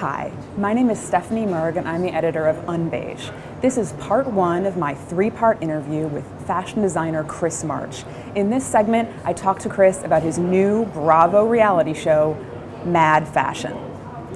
Hi, my name is Stephanie Merg and I'm the editor of Unbeige. This is part one of my three-part interview with fashion designer Chris March. In this segment, I talk to Chris about his new Bravo reality show, Mad Fashion.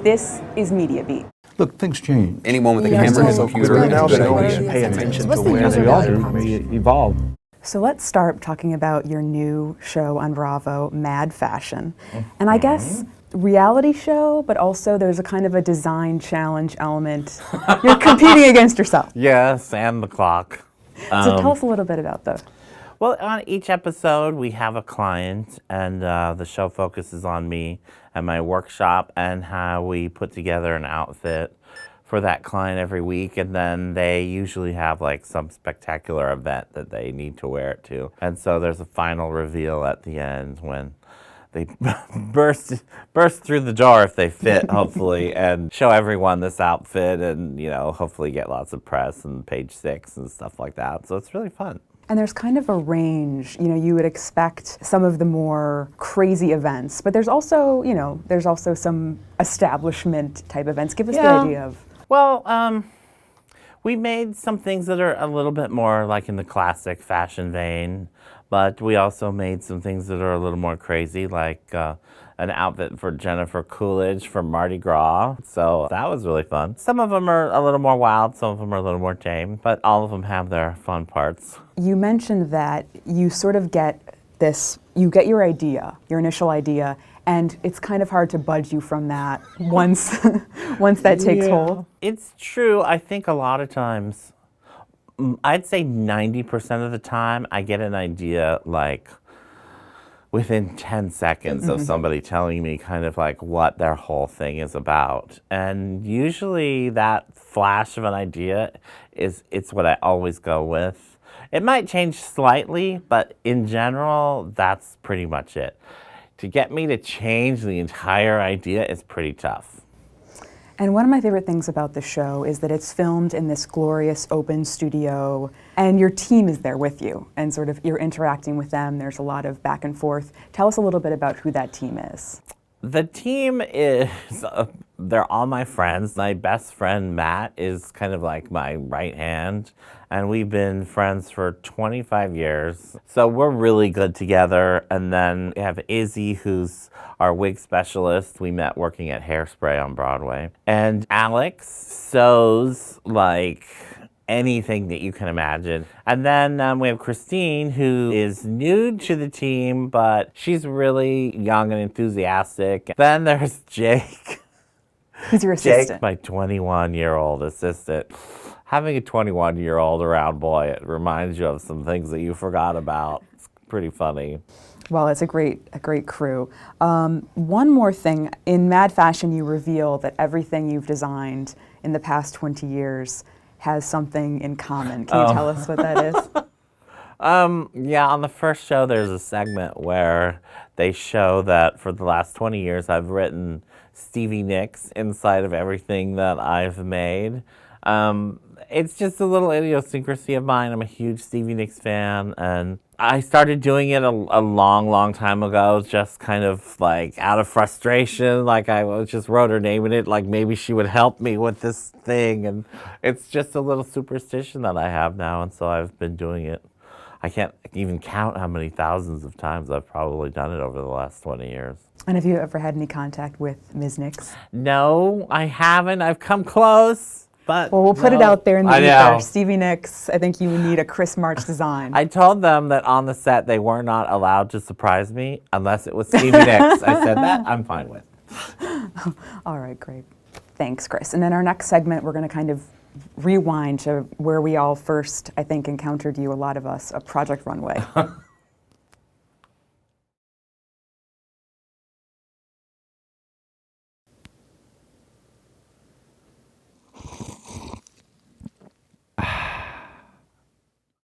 This is Mediabeat. Look, things change. Anyone with a camera and a computer now, should so always we pay attention to where As we all do, we evolve. So let's start talking about your new show on Bravo, Mad Fashion. And I guess reality show, but also there's a kind of a design challenge element. You're competing against yourself. Yes, and the clock. So tell us a little bit about those. Well, on each episode, we have a client, and the show focuses on me and my workshop and how we put together an outfit for that client every week, and then they usually have like some spectacular event that they need to wear it to. And so there's a final reveal at the end when they burst through the door if they fit, hopefully, and show everyone this outfit and, you know, hopefully get lots of press and Page 6 and stuff like that. So it's really fun. And there's kind of a range, you know, you would expect some of the more crazy events, but there's also, you know, there's also some establishment type events. Give us the idea of. Well, we made some things that are a little bit more like in the classic fashion vein, but we also made some things that are a little more crazy, like an outfit for Jennifer Coolidge for Mardi Gras. So that was really fun. Some of them are a little more wild, some of them are a little more tame, but all of them have their fun parts. You mentioned that you sort of get this, you get your idea, your initial idea, and it's kind of hard to budge you from that once that takes hold. It's true. I think a lot of times, I'd say 90% of the time, I get an idea like within 10 seconds of somebody telling me kind of like what their whole thing is about. And usually that flash of an idea it's what I always go with. It might change slightly, but in general, that's pretty much it. To get me to change the entire idea is pretty tough. And one of my favorite things about the show is that it's filmed in this glorious open studio, and your team is there with you, and sort of you're interacting with them. There's a lot of back and forth. Tell us a little bit about who that team is. The team is, they're all my friends. My best friend, Matt, is kind of like my right hand, and we've been friends for 25 years. So we're really good together. And then we have Izzy, who's our wig specialist. We met working at Hairspray on Broadway. And Alex sews like anything that you can imagine. And then we have Christine, who is new to the team, but she's really young and enthusiastic. Then there's Jake. Who's your assistant? Jake, my 21-year-old assistant. Having a 21-year-old around, boy, it reminds you of some things that you forgot about. It's pretty funny. Well, it's a great crew. One more thing. In Mad Fashion, you reveal that everything you've designed in the past 20 years has something in common. Can you tell us what that is? Yeah, on the first show, there's a segment where they show that for the last 20 years, I've written Stevie Nicks inside of everything that I've made. It's just a little idiosyncrasy of mine. I'm a huge Stevie Nicks fan, and I started doing it a long time ago, just kind of like out of frustration. Like I just wrote her name in it, like maybe she would help me with this thing. And it's just a little superstition that I have now, and so I've been doing it. I can't even count how many thousands of times I've probably done it over the last 20 years. And have you ever had any contact with Ms. Nicks? No, I haven't. I've come close. But well, we'll put it out there in the I ether. know. Stevie Nicks, I think you need a Chris March design. I told them that on the set they were not allowed to surprise me unless it was Stevie Nicks. I said that I'm fine with. All right, great. Thanks, Chris. And in our next segment, we're going to kind of rewind to where we all first, I think, encountered you, a lot of us, at Project Runway.